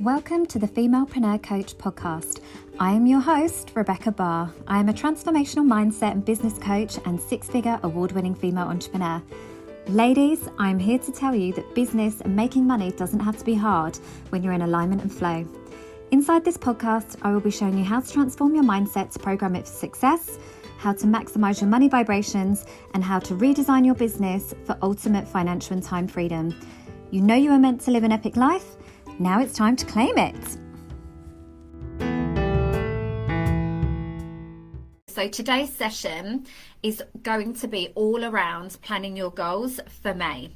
Welcome to the Femalepreneur Coach podcast. I am your host, Rebecca Barr. I am a transformational mindset and business coach and six-figure award-winning female entrepreneur. Ladies, I'm here to tell you that business and making money doesn't have to be hard when you're in alignment and flow. Inside this podcast, I will be showing you how to transform your mindset to program it for success, how to maximize your money vibrations, and how to redesign your business for ultimate financial and time freedom. You know you are meant to live an epic life. Now it's time to claim it. So today's session is going to be all around planning your goals for May.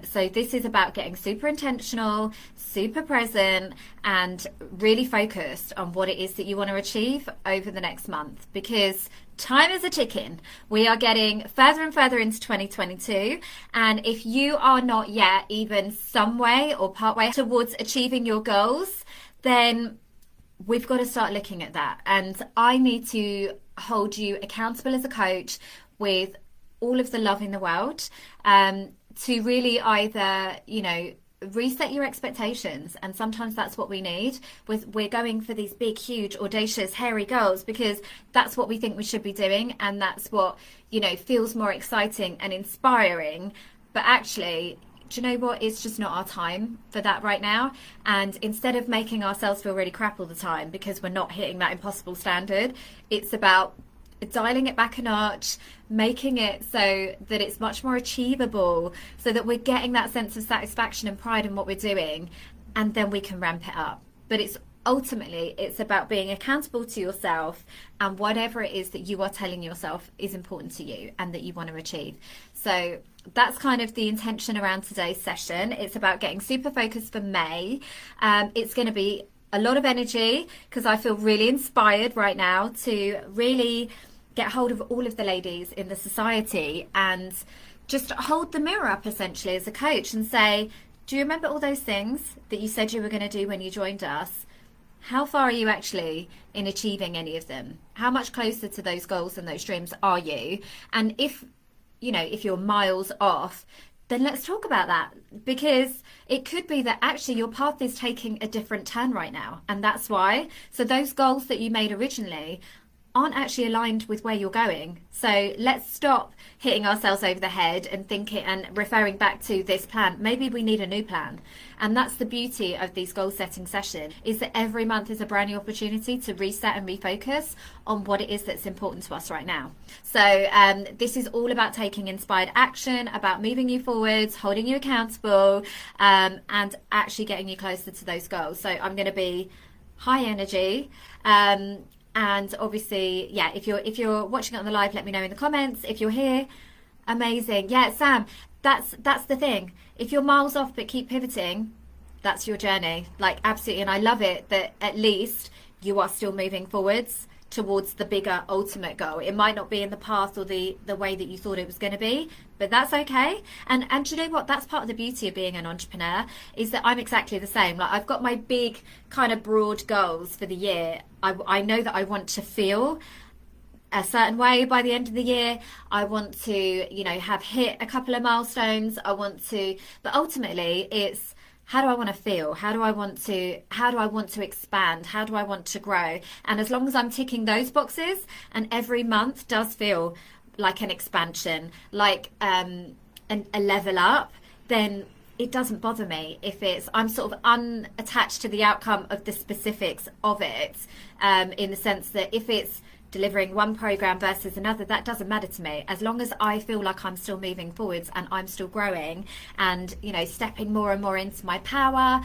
So this is about getting super intentional, super present, and really focused on what it is that you want to achieve over the next month, because time is a ticking. We are getting further and further into 2022, and if you are not yet even some way or part way towards achieving your goals, then we've got to start looking at that. And I need to hold you accountable as a coach with all of the love in the world, to really either, reset your expectations. And sometimes that's what we need. We're going for these big, huge, audacious, hairy goals because that's what we think we should be doing. And that's what, feels more exciting and inspiring. But actually, do you know what? It's just not our time for that right now. And instead of making ourselves feel really crap all the time because we're not hitting that impossible standard, it's about dialing it back a notch, making it so that it's much more achievable, so that we're getting that sense of satisfaction and pride in what we're doing, and then we can ramp it up. But it's about being accountable to yourself and whatever it is that you are telling yourself is important to you and that you want to achieve. So that's kind of the intention around today's session. It's about getting super focused for May. It's going to be a lot of energy because I feel really inspired right now to really get hold of all of the ladies in the society and just hold the mirror up essentially as a coach and say, do you remember all those things that you said you were going to do when you joined us? How far are you actually in achieving any of them? How much closer to those goals and those dreams are you? And if you're miles off, then let's talk about that, because it could be that actually your path is taking a different turn right now. And that's why. So those goals that you made originally aren't actually aligned with where you're going. So let's stop hitting ourselves over the head and thinking and referring back to this plan. Maybe we need a new plan. And that's the beauty of these goal setting sessions, is that every month is a brand new opportunity to reset and refocus on what it is that's important to us right now. So this is all about taking inspired action, about moving you forwards, holding you accountable, and actually getting you closer to those goals. So I'm going to be high energy. And obviously, if you're watching it on the live, let me know in the comments. If you're here, amazing. Yeah, Sam, that's the thing. If you're miles off but keep pivoting, that's your journey. Like, absolutely. And I love it that at least you are still moving forwards towards the bigger ultimate goal. It might not be in the path or the way that you thought it was going to be, but that's okay. And do you know what? That's part of the beauty of being an entrepreneur, is that I'm exactly the same. Like, I've got my big kind of broad goals for the year. I know that I want to feel a certain way by the end of the year. I want to, have hit a couple of milestones. But ultimately it's, how do I want to feel? How do I want to expand? How do I want to grow? And as long as I'm ticking those boxes, and every month does feel like an expansion, like a level up, then it doesn't bother me if I'm sort of unattached to the outcome of the specifics of it, in the sense that if it's delivering one program versus another, that doesn't matter to me. As long as I feel like I'm still moving forwards and I'm still growing and, stepping more and more into my power,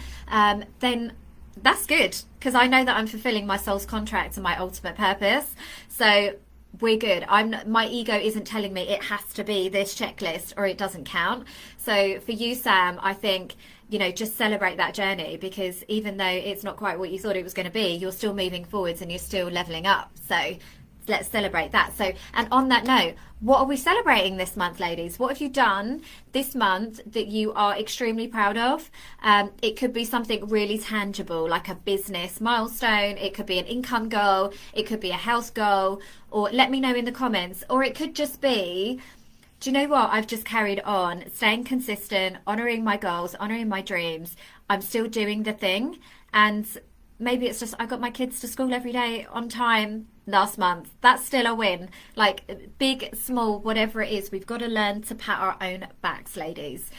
then that's good, because I know that I'm fulfilling my soul's contract and my ultimate purpose. So we're good. My ego isn't telling me it has to be this checklist or it doesn't count. So for you, Sam, I think, just celebrate that journey, because even though it's not quite what you thought it was going to be, you're still moving forwards and you're still leveling up. So let's celebrate that. So, and on that note, what are we celebrating this month, ladies? What have you done this month that you are extremely proud of? It could be something really tangible, like a business milestone. It could be an income goal. It could be a health goal, or let me know in the comments. Or it could just be do you know what? I've just carried on, staying consistent, honouring my goals, honouring my dreams. I'm still doing the thing. And maybe it's just I got my kids to school every day on time last month. That's still a win. Like big, small, whatever it is, we've got to learn to pat our own backs, ladies,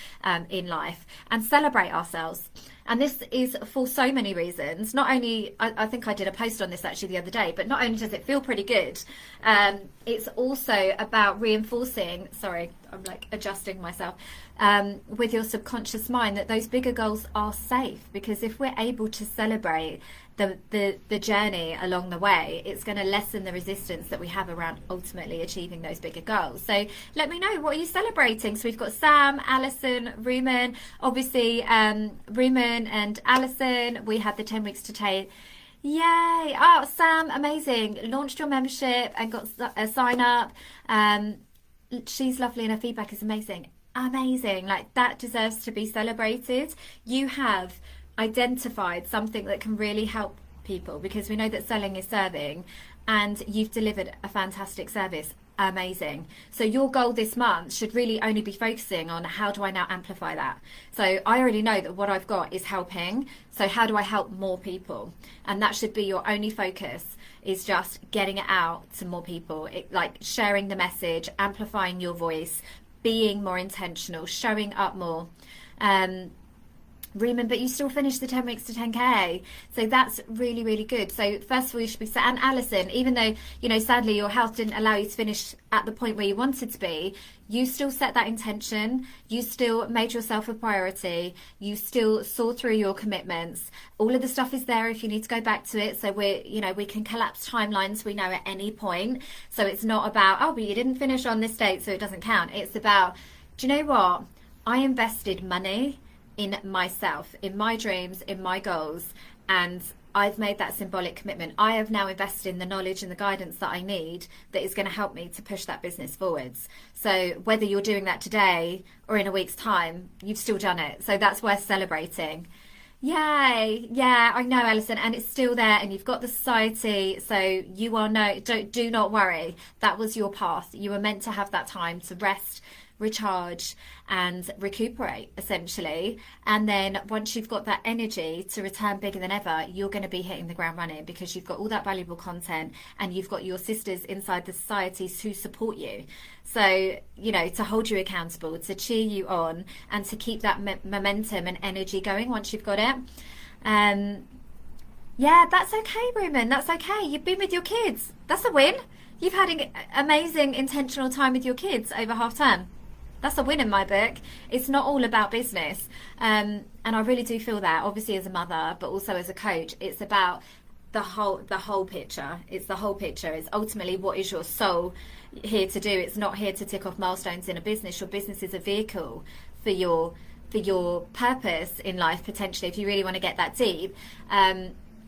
in life and celebrate ourselves. And this is for so many reasons. Not only, I think I did a post on this actually the other day, but not only does it feel pretty good, it's also about reinforcing, sorry, I'm like adjusting myself, with your subconscious mind that those bigger goals are safe. Because if we're able to celebrate the journey along the way, it's going to lessen the resistance that we have around ultimately achieving those bigger goals. So let me know, what are you celebrating? So we've got Sam, Alison, Rumen, obviously Rumen and Alison, we had the 10 weeks to take. Yay! Oh, Sam, amazing. Launched your membership and got a sign up. She's lovely and her feedback is amazing. Amazing. Like, that deserves to be celebrated. You have identified something that can really help people, because we know that selling is serving, and you've delivered a fantastic service. Amazing. So your goal this month should really only be focusing on how do I now amplify that. So I already know that what I've got is helping, so how do I help more people? And that should be your only focus, is just getting it out to more people, like sharing the message, amplifying your voice, being more intentional, showing up more. Riemann, but you still finished the 10 weeks to 10k, so that's really, really good. So first of all, you should be set. And Alison, even though, you know, sadly your health didn't allow you to finish at the point where you wanted to be, you still set that intention, you still made yourself a priority, you still saw through your commitments. All of the stuff is there if you need to go back to it. So we're, you know, we can collapse timelines, we know, at any point. So it's not about, oh, but you didn't finish on this date, so it doesn't count. It's about, do you know what? I invested money in myself, in my dreams, in my goals, and I've made that symbolic commitment. I have now invested in the knowledge and the guidance that I need, that is going to help me to push that business forwards. So whether you're doing that today or in a week's time, you've still done it. So that's worth celebrating. Yay! Yeah, I know, Alison, and it's still there, and you've got the society, so you are do not worry. That was your path. You were meant to have that time to rest, recharge and recuperate, essentially. And then once you've got that energy to return bigger than ever, you're going to be hitting the ground running, because you've got all that valuable content and you've got your sisters inside the societies who support you. So, you know, to hold you accountable, to cheer you on, and to keep that momentum and energy going once you've got it. Yeah, that's okay, Rumen. That's okay. You've been with your kids. That's a win. You've had an amazing intentional time with your kids over half term. That's a win in my book. It's not all about business. And I really do feel that, obviously as a mother, but also as a coach, it's about the whole picture. It's the whole picture. It's ultimately, what is your soul here to do? It's not here to tick off milestones in a business. Your business is a vehicle for your purpose in life, potentially, if you really want to get that deep.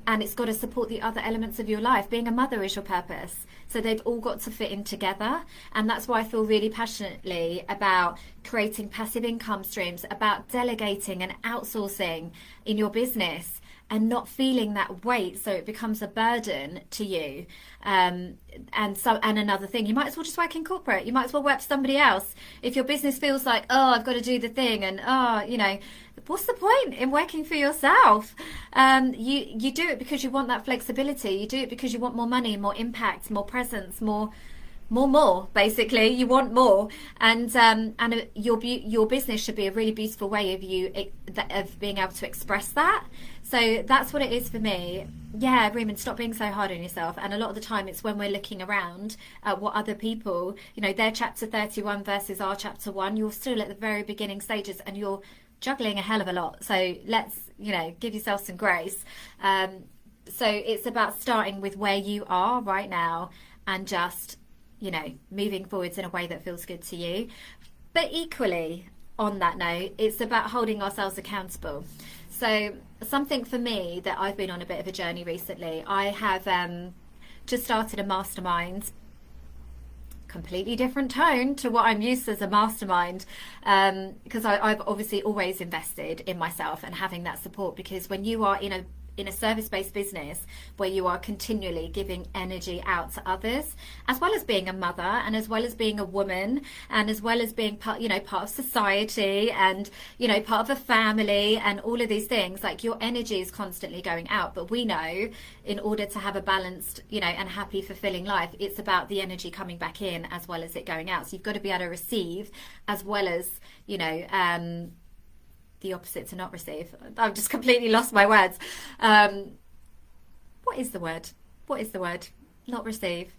And it's got to support the other elements of your life. Being a mother is your purpose. So they've all got to fit in together. And that's why I feel really passionately about creating passive income streams, about delegating and outsourcing in your business, and not feeling that weight so it becomes a burden to you. And another thing, you might as well just work in corporate. You might as well work for somebody else. If your business feels like, oh, I've got to do the thing, and you know, what's the point in working for yourself? You do it because you want that flexibility. You do it because you want more money, more impact, more presence, more, basically. You want more, and your business should be a really beautiful way of being able to express that. So that's what it is for me. Yeah, Raymond, stop being so hard on yourself. And a lot of the time, it's when we're looking around at what other people, you know, their chapter 31 versus our chapter 1. You're still at the very beginning stages, and you're juggling a hell of a lot. So let's, you know, give yourself some grace. So it's about starting with where you are right now, and just, you know, moving forwards in a way that feels good to you. But equally, on that note, it's about holding ourselves accountable. So something for me that I've been on a bit of a journey recently, I have just started a mastermind. Completely different tone to what I'm used to as a mastermind, because I've obviously always invested in myself and having that support, because when you are in in a service-based business where you are continually giving energy out to others, as well as being a mother, and as well as being a woman, and as well as being part of society, and part of a family, and all of these things, like your energy is constantly going out. But we know, in order to have a balanced and happy, fulfilling life, it's about the energy coming back in as well as it going out. So you've got to be able to receive as well as the opposite to not receive. I've just completely lost my words. What is the word? Not receive.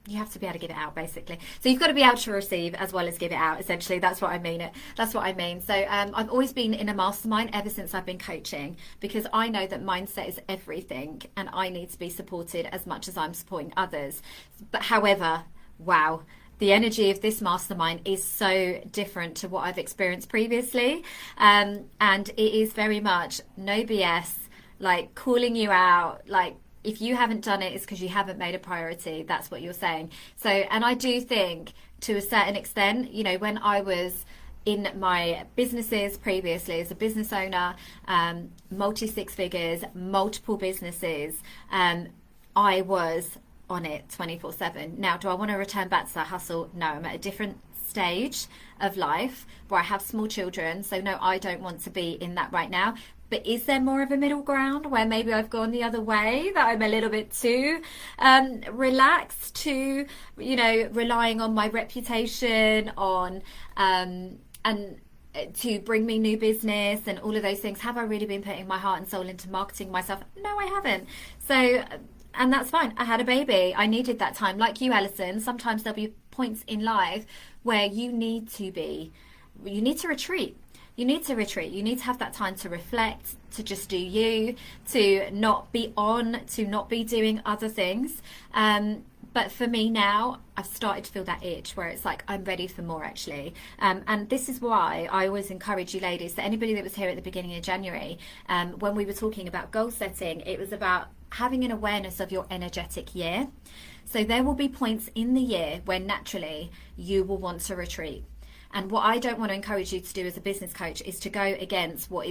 You have to be able to give it out, basically. So you've got to be able to receive as well as give it out. Essentially, that's what I mean. So I've always been in a mastermind ever since I've been coaching, because I know that mindset is everything, and I need to be supported as much as I'm supporting others. But however, wow, the energy of this mastermind is so different to what I've experienced previously. And it is very much no BS, like calling you out, like, if you haven't done it, it's because you haven't made a priority. That's what you're saying. So, and I do think to a certain extent, when I was in my businesses previously as a business owner, multi six figures, multiple businesses, I was on it 24/7. Now, do I want to return back to that hustle? No, I'm at a different stage of life where I have small children. So no, I don't want to be in that right now. But is there more of a middle ground where maybe I've gone the other way, that I'm a little bit too relaxed, to relying on my reputation, on and to bring me new business and all of those things? Have I really been putting my heart and soul into marketing myself? No, I haven't. So, and that's fine. I had a baby. I needed that time. Like you, Alison, sometimes there'll be points in life where you need to retreat. You need to retreat. You need to have that time to reflect, to just do you, to not be on, to not be doing other things. But for me now, I've started to feel that itch where it's like, I'm ready for more, actually. And this is why I always encourage you ladies, that anybody that was here at the beginning of January, when we were talking about goal setting, it was about having an awareness of your energetic year. So there will be points in the year where naturally you will want to retreat. And what I don't want to encourage you to do as a business coach is to go against what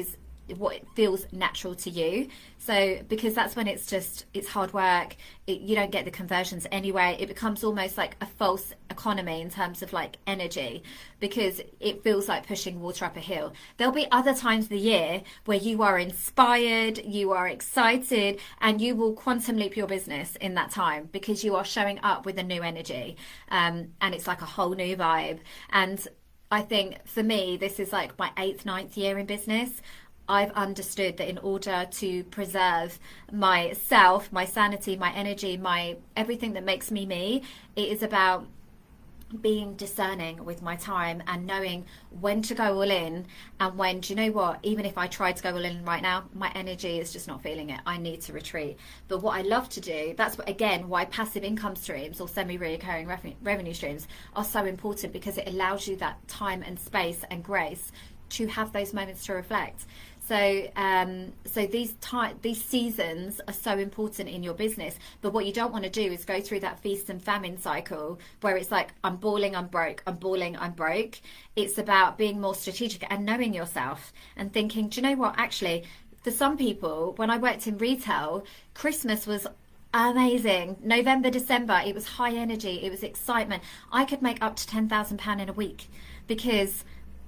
feels natural to you. So, because that's when it's hard work, you don't get the conversions anyway. It becomes almost like a false economy in terms of like energy, because it feels like pushing water up a hill. There'll be other times of the year where you are inspired, you are excited, and you will quantum leap your business in that time, because you are showing up with a new energy, and it's like a whole new vibe. And I think for me, this is like my 8th, 9th year in business. I've understood that in order to preserve myself, my sanity, my energy, my everything that makes me me, it is about being discerning with my time and knowing when to go all in, and when, do you know what, even if I try to go all in right now, my energy is just not feeling it. I need to retreat. But what I love to do, that's what, again, why passive income streams or semi-recurring revenue streams are so important, because it allows you that time and space and grace to have those moments to reflect. So these seasons are so important in your business. But what you don't want to do is go through that feast and famine cycle where it's like, I'm balling, I'm broke, I'm balling, I'm broke. It's about being more strategic and knowing yourself and thinking, do you know what, actually, for some people, when I worked in retail, Christmas was amazing. November, December, it was high energy, it was excitement. I could make up to £10,000 in a week because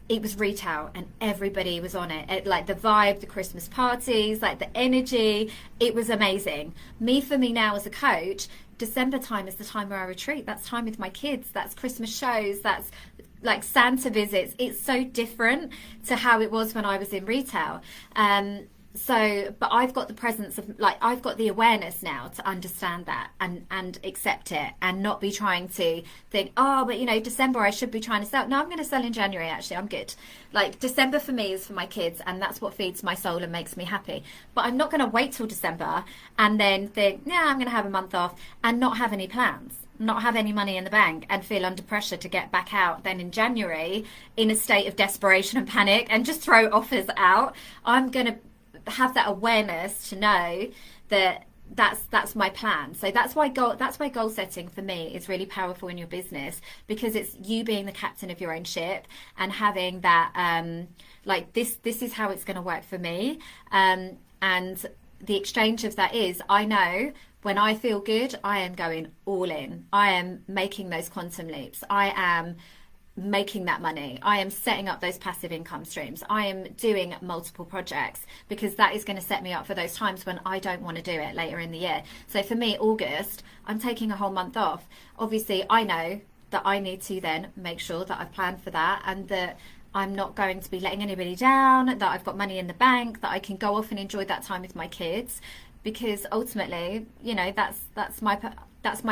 it was retail and everybody was on it. Like the vibe, the Christmas parties, like the energy, it was amazing. For me now as a coach, December time is the time where I retreat. That's time with my kids. That's Christmas shows. That's like Santa visits. It's so different to how it was when I was in retail. But I've got the presence of, like, I've got the awareness now to understand that and accept it, and not be trying to think, oh, but December I should be trying to sell. No, I'm going to sell in January, actually. I'm good. Like, December for me is for my kids, and that's what feeds my soul and makes me happy. But I'm not going to wait till December and then think, yeah, I'm going to have a month off and not have any plans, not have any money in the bank, and feel under pressure to get back out then in January in a state of desperation and panic and just throw offers out. I'm going to have that awareness to know that that's my plan. So that's why goal setting for me is really powerful in your business, because it's you being the captain of your own ship and having that like this is how it's going to work for me. And the exchange of that is, I know when I feel good, I am going all in. I am making those quantum leaps. I am making that money. I am setting up those passive income streams. I am doing multiple projects, because that is going to set me up for those times when I don't want to do it later in the year. So for me, August, I'm taking a whole month off. Obviously, I know that I need to then make sure that I've planned for that, and that I'm not going to be letting anybody down, that I've got money in the bank, that I can go off and enjoy that time with my kids, because ultimately, you know, that's my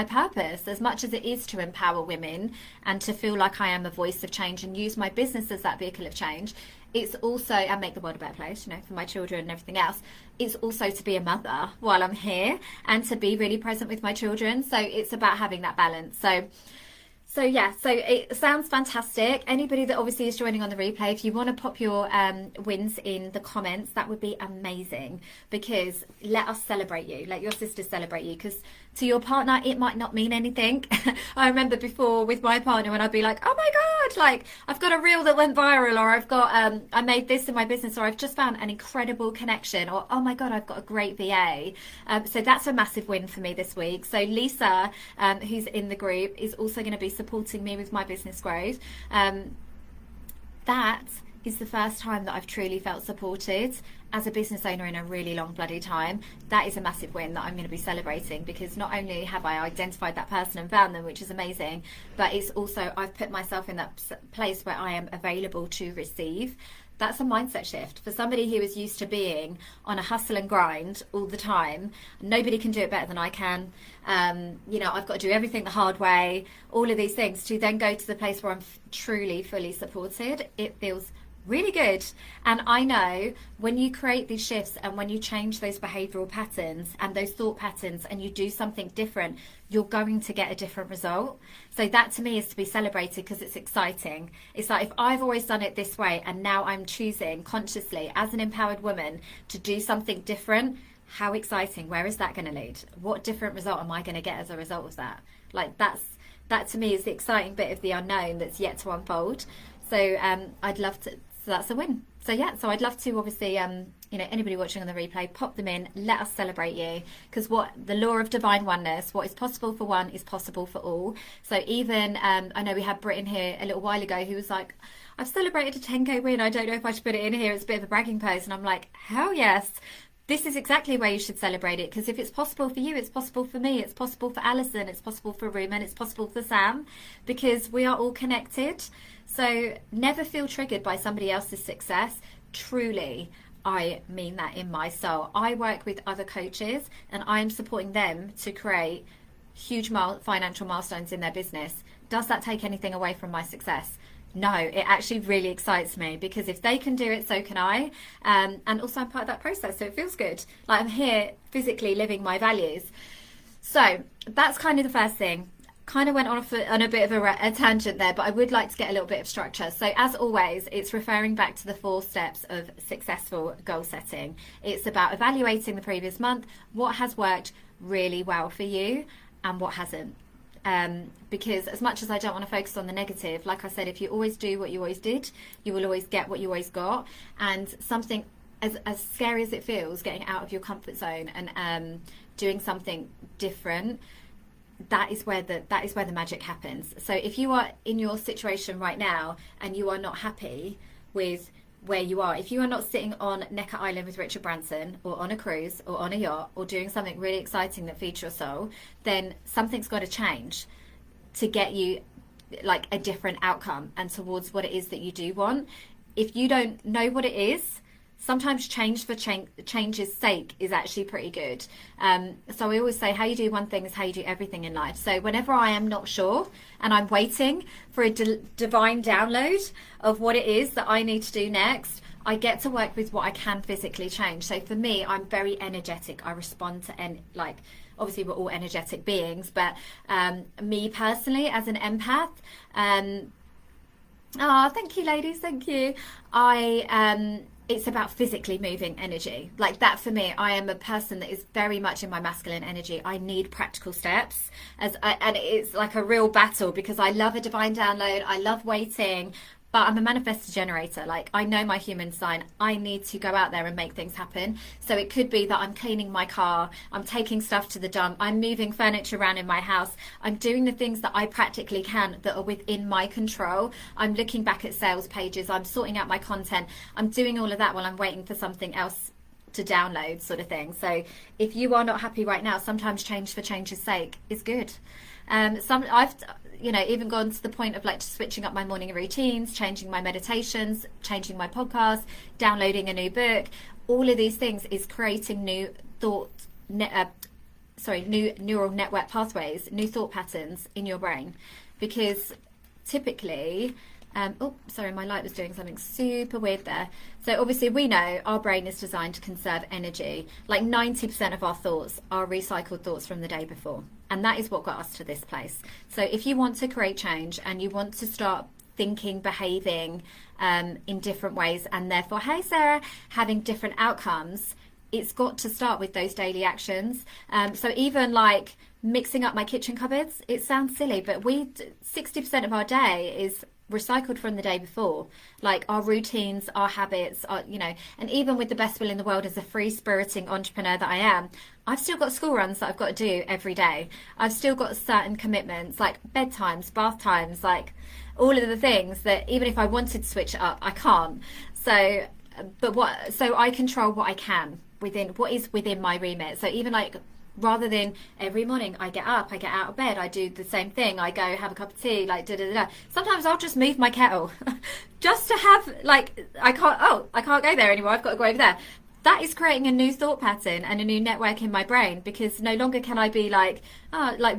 purpose. As much as it is to empower women and to feel like I am a voice of change and use my business as that vehicle of change, it's also, and make the world a better place, you know, for my children and everything else, it's also to be a mother while I'm here and to be really present with my children. So it's about having that balance. So yeah, so it sounds fantastic. Anybody that obviously is joining on the replay, if you want to pop your wins in the comments, that would be amazing, because let us celebrate you, let your sisters celebrate you, because to your partner, it might not mean anything. I remember before with my partner when I'd be like, oh my God, like I've got a reel that went viral, or I've got, I made this in my business, or I've just found an incredible connection, or oh my God, I've got a great VA. So that's a massive win for me this week. So Lisa, who's in the group, is also going to be supporting me with my business growth. That is the first time that I've truly felt supported as a business owner in a really long bloody time. That is a massive win that I'm going to be celebrating, because not only have I identified that person and found them, which is amazing, but it's also I've put myself in that place where I am available to receive. That's a mindset shift for somebody who is used to being on a hustle and grind all the time. Nobody can do it better than I can. You know, I've got to do everything the hard way, all of these things, to then go to the place where I'm truly, fully supported. It feels really good. And I know when you create these shifts and when you change those behavioral patterns and those thought patterns and you do something different, you're going to get a different result. So that to me is to be celebrated, because it's exciting. It's like, if I've always done it this way and now I'm choosing consciously as an empowered woman to do something different, how exciting. Where is that going to lead? What different result am I going to get as a result of that? Like that to me is the exciting bit of the unknown that's yet to unfold. So I'd love to, so that's a win. So yeah, so I'd love to obviously, you know, anybody watching on the replay, pop them in, let us celebrate you, because what the law of divine oneness, what is possible for one is possible for all. So even, I know we had Brit in here a little while ago who was like, I've celebrated a 10k win, I don't know if I should put it in here, it's a bit of a bragging post. And I'm like, hell yes. This is exactly where you should celebrate it, because if it's possible for you, it's possible for me, it's possible for Alison, it's possible for Ruben, it's possible for Sam, because we are all connected. So never feel triggered by somebody else's success. Truly, I mean that in my soul. I work with other coaches and I am supporting them to create huge financial milestones in their business. Does that take anything away from my success? No, it actually really excites me, because if they can do it, so can I. And also I'm part of that process, so it feels good. Like I'm here physically living my values. So that's kind of the first thing. Kind of went on a bit of a tangent there, but I would like to get a little bit of structure. So as always, it's referring back to the 4 steps of successful goal setting. It's about evaluating the previous month, what has worked really well for you and what hasn't. Because as much as I don't want to focus on the negative, like I said, if you always do what you always did, you will always get what you always got. And something as scary as it feels, getting out of your comfort zone and doing something different, that is where the magic happens. So if you are in your situation right now and you are not happy with where you are, if you are not sitting on Necker Island with Richard Branson, or on a cruise, or on a yacht, or doing something really exciting that feeds your soul, then something's got to change to get you like a different outcome and towards what it is that you do want. If you don't know what it is, sometimes change for change's sake is actually pretty good. So I always say how you do one thing is how you do everything in life. So whenever I am not sure and I'm waiting for a divine download of what it is that I need to do next, I get to work with what I can physically change. So for me, I'm very energetic. I respond to obviously we're all energetic beings, but me personally as an empath, thank you ladies, thank you. It's about physically moving energy. Like that for me, I am a person that is very much in my masculine energy. I need practical steps and it's like a real battle, because I love a divine download. I love waiting, but I'm a manifestor generator. Like, I know my human sign. I need to go out there and make things happen. So it could be that I'm cleaning my car, I'm taking stuff to the dump, I'm moving furniture around in my house, I'm doing the things that I practically can that are within my control. I'm looking back at sales pages, I'm sorting out my content, I'm doing all of that while I'm waiting for something else to download, sort of thing. So if you are not happy right now, sometimes change for change's sake is good. I've even gone to the point of like switching up my morning routines, changing my meditations, changing my podcast, downloading a new book. All of these things is creating new new neural network pathways, new thought patterns in your brain. Because typically, my light was doing something super weird there. So obviously we know our brain is designed to conserve energy. Like 90% of our thoughts are recycled thoughts from the day before. And that is what got us to this place. So if you want to create change and you want to start thinking, behaving in different ways, and therefore, hey Sarah, having different outcomes, it's got to start with those daily actions. So even like mixing up my kitchen cupboards, it sounds silly, but 60% of our day is recycled from the day before. Like our routines, our habits, and even with the best will in the world as a free-spiriting entrepreneur that I am, I've still got school runs that I've got to do every day. I've still got certain commitments like bedtimes, bath times, like all of the things that even if I wanted to switch it up, I can't. So I control what I can within what is within my remit. So even like, rather than every morning I get up, I get out of bed, I do the same thing, I go have a cup of tea, like da. Sometimes I'll just move my kettle just to have like, I can't go there anymore, I've got to go over there. That is creating a new thought pattern and a new network in my brain, because no longer can I be like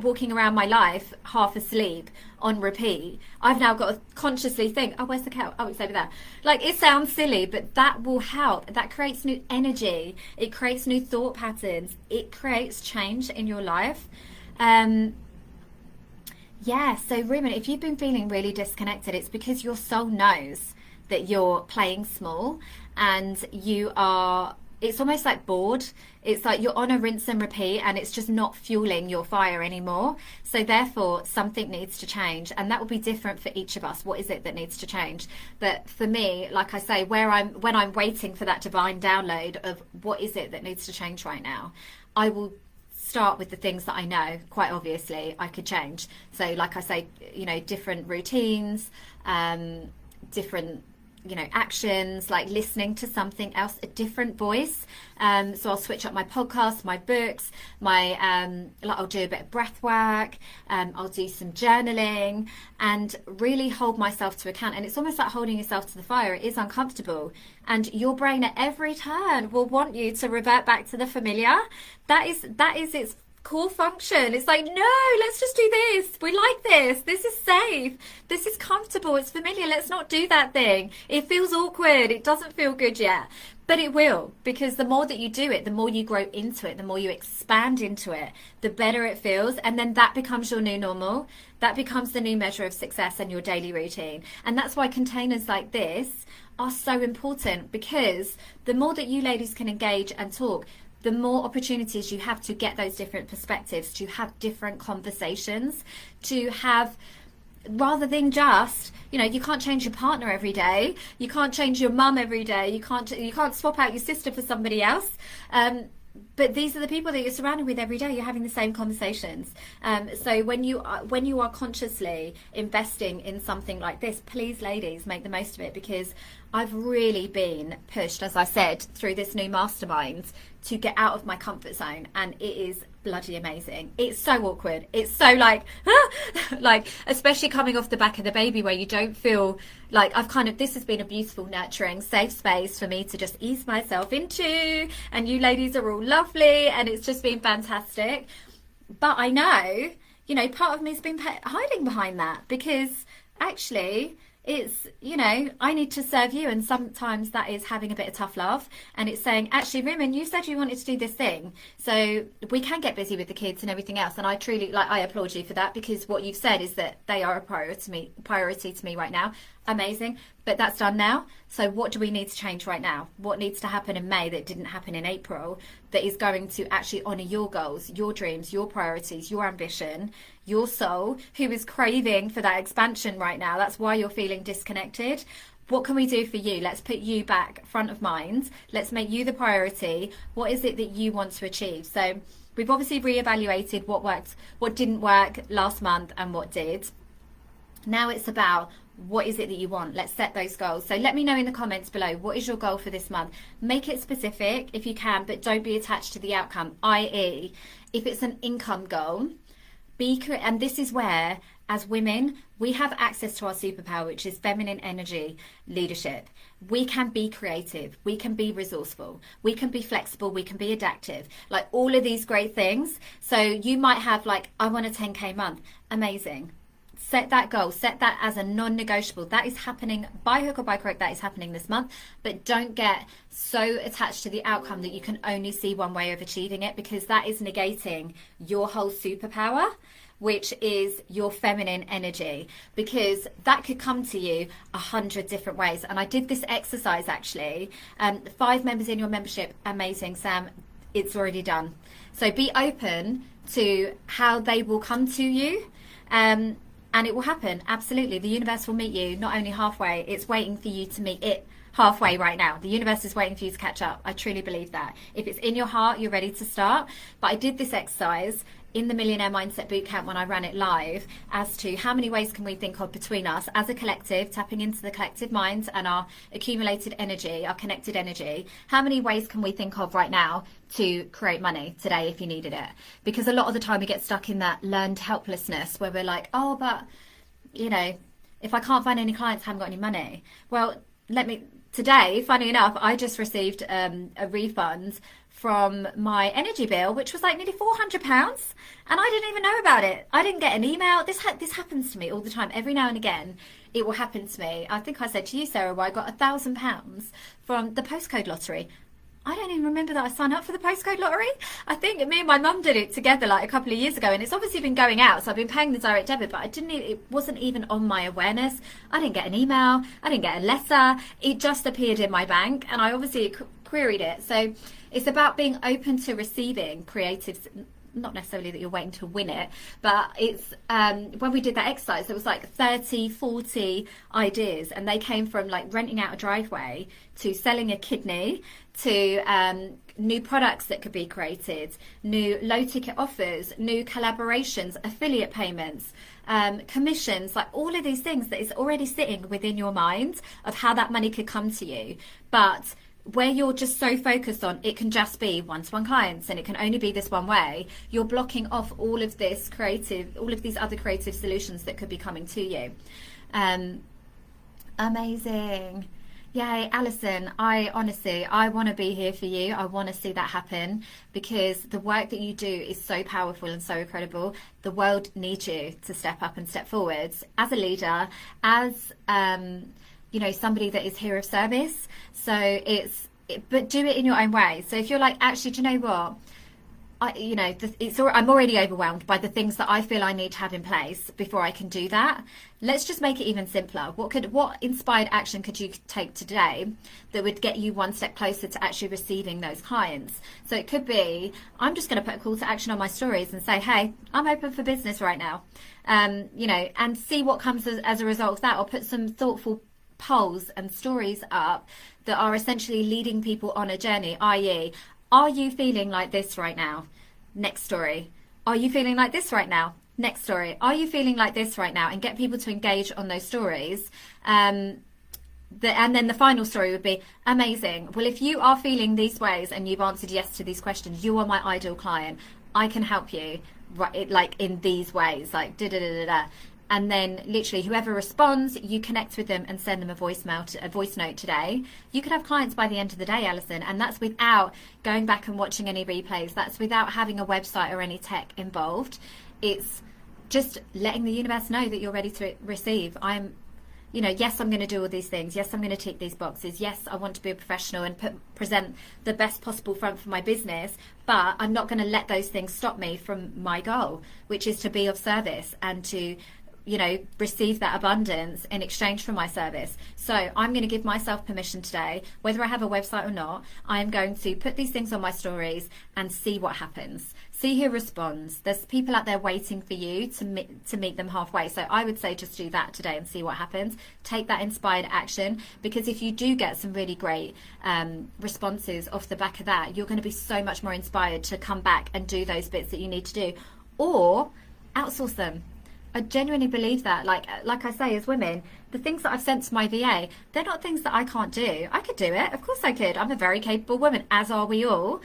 walking around my life half asleep on repeat. I've now got to consciously think, oh, where's the kettle? Oh, it's over there. Like, it sounds silly, but that will help. That creates new energy. It creates new thought patterns. It creates change in your life. So Ruben, if you've been feeling really disconnected, it's because your soul knows that you're playing small and it's almost like bored. It's like you're on a rinse and repeat and it's just not fueling your fire anymore. So therefore something needs to change, and that will be different for each of us. What is it that needs to change? But for me, like I say, when I'm waiting for that divine download of what is it that needs to change right now, I will start with the things that I know quite obviously I could change. So like I say, different routines, different actions, like listening to something else, a different voice. So I'll switch up my podcast, my books, I'll do a bit of breath work, I'll do some journaling and really hold myself to account. And it's almost like holding yourself to the fire. It is uncomfortable, and your brain at every turn will want you to revert back to the familiar. That is its core function. It's like, no, let's just do this. We like this. This is safe. This is comfortable. It's familiar. Let's not do that thing. It feels awkward. It doesn't feel good yet. But it will, because the more that you do it, the more you grow into it, the more you expand into it, the better it feels. And then that becomes your new normal. That becomes the new measure of success and your daily routine. And that's why containers like this are so important, because the more that you ladies can engage and talk, the more opportunities you have to get those different perspectives, to have different conversations, to have, rather than just, you can't change your partner every day, you can't change your mum every day, you can't swap out your sister for somebody else. But these are the people that you're surrounded with every day. You're having the same conversations. So when you are consciously investing in something like this, please, ladies, make the most of it, because I've really been pushed, as I said, through this new mastermind to get out of my comfort zone, and it is bloody amazing. It's so awkward. It's so like, like, especially coming off the back of the baby, where you don't feel like this has been a beautiful, nurturing, safe space for me to just ease myself into, and you ladies are all lovely, and it's just been fantastic. But I know, part of me has been hiding behind that, because actually it's, I need to serve you, and sometimes that is having a bit of tough love, and it's saying, actually, Rimmon, you said you wanted to do this thing, so we can get busy with the kids and everything else, and I truly, I applaud you for that, because what you've said is that they are a priority to me right now. Amazing. But that's done now. So what do we need to change right now? What needs to happen in May that didn't happen in April that is going to actually honour your goals, your dreams, your priorities, your ambition, your soul, who is craving for that expansion right now? That's why you're feeling disconnected. What can we do for you? Let's put you back front of mind. Let's make you the priority. What is it that you want to achieve? So we've obviously reevaluated what worked, what didn't work last month and what did. Now it's about what is it that you want. Let's set those goals. So let me know in the comments below, what is your goal for this month? Make it specific if you can, but don't be attached to the outcome, i.e. if it's an income goal, and this is where, as women, we have access to our superpower, which is feminine energy leadership. We can be creative, we can be resourceful, we can be flexible, we can be adaptive, like all of these great things. So you might have like, I want a 10k month. Amazing. Set that goal, set that as a non-negotiable. That is happening by hook or by crook, that is happening this month. But don't get so attached to the outcome that you can only see one way of achieving it, because that is negating your whole superpower, which is your feminine energy, because that could come to you 100 different ways. And I did this exercise actually. 5 members in your membership, amazing, Sam, it's already done. So be open to how they will come to you. And it will happen, absolutely. The universe will meet you, not only halfway, it's waiting for you to meet it halfway right now. The universe is waiting for you to catch up. I truly believe that. If it's in your heart, you're ready to start. But I did this exercise in the Millionaire Mindset Bootcamp when I ran it live, as to how many ways can we think of between us as a collective, tapping into the collective mind and our accumulated energy, our connected energy. How many ways can we think of right now to create money today if you needed it? Because a lot of the time we get stuck in that learned helplessness where we're like, oh, but you know, if I can't find any clients, I haven't got any money. Well, today, funny enough, I just received a refund from my energy bill, which was like nearly £400, and I didn't even know about it. I didn't get an email. This happens to me all the time. Every now and again, it will happen to me. I think I said to you, Sarah, where I got £1,000 from the postcode lottery. I don't even remember that I signed up for the postcode lottery. I think me and my mum did it together like a couple of years ago, and it's obviously been going out, so I've been paying the direct debit, but it wasn't even on my awareness. I didn't get an email, I didn't get a letter, it just appeared in my bank, and I obviously queried it. So it's about being open to receiving creative, not necessarily that you're waiting to win it, but it's when we did that exercise, there was like 30, 40 ideas, and they came from like renting out a driveway to selling a kidney to new products that could be created, new low ticket offers, new collaborations, affiliate payments, commissions, like all of these things that is already sitting within your mind of how that money could come to you. But where you're just so focused on it can just be one-to-one clients and it can only be this one way, you're blocking off all of these other creative solutions that could be coming to you. Amazing. Yay, Alison, I want to be here for you. I want to see that happen, because the work that you do is so powerful and so incredible. The world needs you to step up and step forwards as a leader, as somebody that is here of service. So but do it in your own way. So if you're like, actually, do you know what? I'm already overwhelmed by the things that I feel I need to have in place before I can do that. Let's just make it even simpler. What inspired action could you take today that would get you one step closer to actually receiving those clients? So it could be, I'm just going to put a call to action on my stories and say, hey, I'm open for business right now. And see what comes as a result of that, or put some thoughtful polls and stories up that are essentially leading people on a journey, i.e., are you feeling like this right now? Next story. Are you feeling like this right now? Next story. Are you feeling like this right now? And get people to engage on those stories. And then the final story would be, amazing. Well, if you are feeling these ways and you've answered yes to these questions, you are my ideal client. I can help you, right? Like in these ways, like da-da-da-da-da. And then literally whoever responds, you connect with them and send them a voice note today. You could have clients by the end of the day, Alison, and that's without going back and watching any replays. That's without having a website or any tech involved. It's just letting the universe know that you're ready to receive. Yes, I'm going to do all these things. Yes, I'm going to tick these boxes. Yes, I want to be a professional and present the best possible front for my business, but I'm not going to let those things stop me from my goal, which is to be of service and to receive that abundance in exchange for my service. So I'm going to give myself permission today, whether I have a website or not. I am going to put these things on my stories and see what happens. See who responds. There's people out there waiting for you to meet them halfway. So I would say just do that today and see what happens. Take that inspired action, because if you do get some really great responses off the back of that, you're going to be so much more inspired to come back and do those bits that you need to do, or outsource them. I genuinely believe that. Like I say, as women, the things that I've sent to my VA, they're not things that I can't do. I could do it. Of course I could. I'm a very capable woman, as are we all.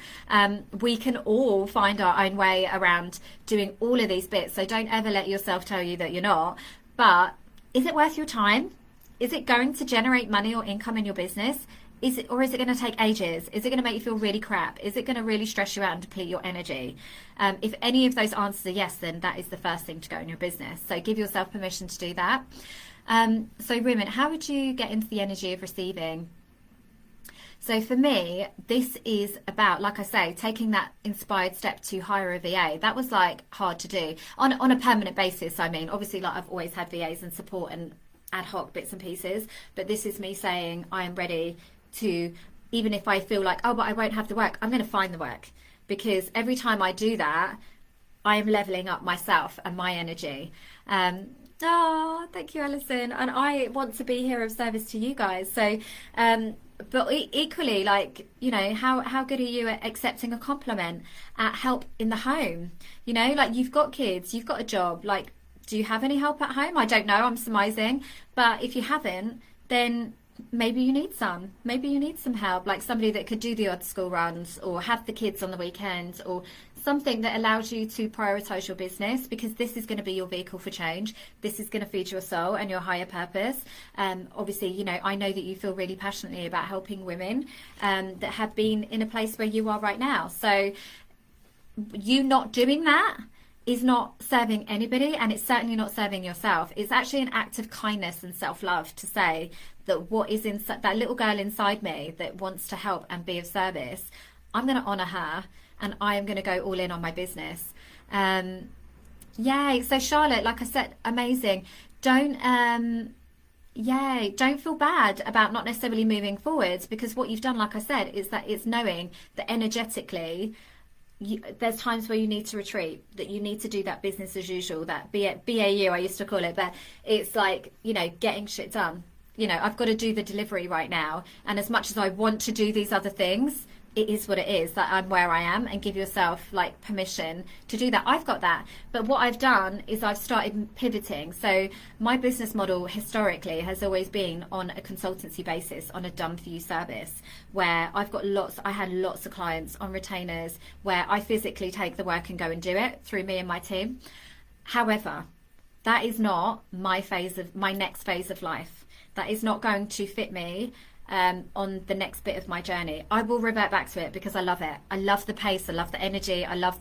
We can all find our own way around doing all of these bits. So don't ever let yourself tell you that you're not. But is it worth your time? Is it going to generate money or income in your business? Is it going to take ages? Is it going to make you feel really crap? Is it going to really stress you out and deplete your energy? If any of those answers are yes, then that is the first thing to go in your business. So give yourself permission to do that. So women, how would you get into the energy of receiving? So for me, this is about, like I say, taking that inspired step to hire a VA. That was like hard to do on a permanent basis. I mean, obviously, like I've always had VAs and support and ad hoc bits and pieces, but this is me saying I am ready to, even if I feel like, oh, but I won't have the work, I'm going to find the work, because every time I do that, I am leveling up myself and my energy. Oh, thank you, Alison. And I want to be here of service to you guys. So, but equally, like, how good are you at accepting a compliment, at help in the home? Like, you've got kids, you've got a job. Like, do you have any help at home? I don't know, I'm surmising. But if you haven't, then maybe you need some help, like somebody that could do the odd school runs or have the kids on the weekends, or something that allows you to prioritize your business, because this is going to be your vehicle for change. This is going to feed your soul and your higher purpose. Obviously, I know that you feel really passionately about helping women that have been in a place where you are right now. So you not doing that is not serving anybody, and it's certainly not serving yourself. It's actually an act of kindness and self-love to say that what is in that little girl inside me that wants to help and be of service, I'm going to honor her, and I am going to go all in on my business. Yay. So Charlotte, like I said, amazing. Don't feel bad about not necessarily moving forwards, because what you've done, like I said, is that it's knowing that energetically there's times where you need to retreat, that you need to do that business as usual, that BAU I used to call it, but it's like, getting shit done. I've got to do the delivery right now, and as much as I want to do these other things, it is what it is, that I'm where I am, and give yourself like permission to do that. I've got that. But what I've done is I've started pivoting. So my business model historically has always been on a consultancy basis, on a done for you service, where I had lots of clients on retainers, where I physically take the work and go and do it through me and my team. However, that is not my next phase of life. That is not going to fit me on the next bit of my journey. I will revert back to it because I love it. I love the pace. I love the energy. I love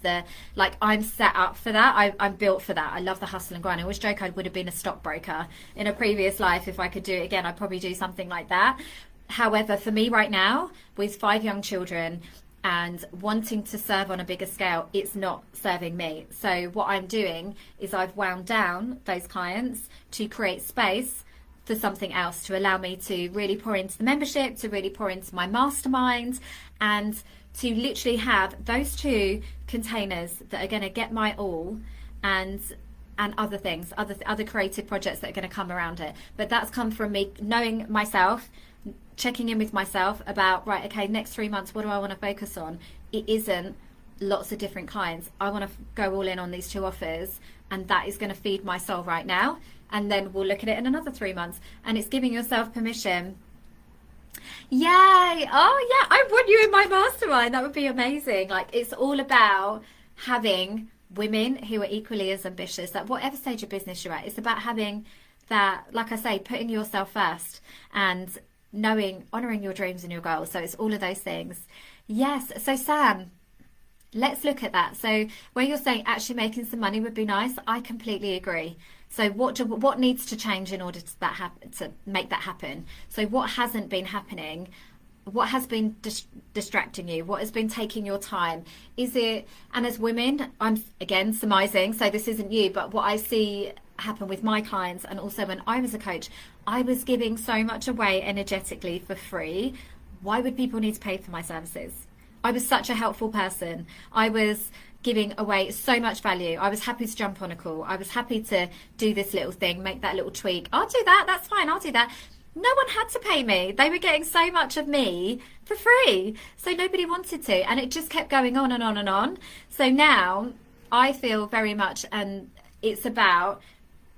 I'm set up for that. I'm built for that. I love the hustle and grind. I always joke I would have been a stockbroker in a previous life. If I could do it again, I'd probably do something like that. However, for me right now, with 5 young children and wanting to serve on a bigger scale, it's not serving me. So what I'm doing is I've wound down those clients to create space for something else, to allow me to really pour into the membership, to really pour into my mastermind, and to literally have those 2 containers that are going to get my all, and other things, other creative projects that are going to come around it. But that's come from me knowing myself, checking in with myself about, right, okay, next 3 months, what do I want to focus on? It isn't lots of different clients. I want to go all in on these 2 offers, and that is going to feed my soul right now. And then we'll look at it in another 3 months. And it's giving yourself permission. Yay! Oh yeah, I want you in my mastermind. That would be amazing. Like, it's all about having women who are equally as ambitious at whatever stage of business you're at. It's about having that, like I say, putting yourself first and honoring your dreams and your goals. So it's all of those things. Yes. So Sam, let's look at that. So where you're saying actually making some money would be nice, I completely agree. So what needs to change in order to make that happen? So what hasn't been happening? What has been distracting you? What has been taking your time? Is it, and as women, I'm again surmising, so this isn't you, but what I see happened with my clients, and also when I was a coach, I was giving so much away energetically for free. Why would people need to pay for my services? I was such a helpful person. I was giving away so much value. I was happy to jump on a call. I was happy to do this little thing, make that little tweak. I'll do that. That's fine. I'll do that. No one had to pay me. They were getting so much of me for free. So nobody wanted to. And it just kept going on and on and on. So now I feel very much, and it's about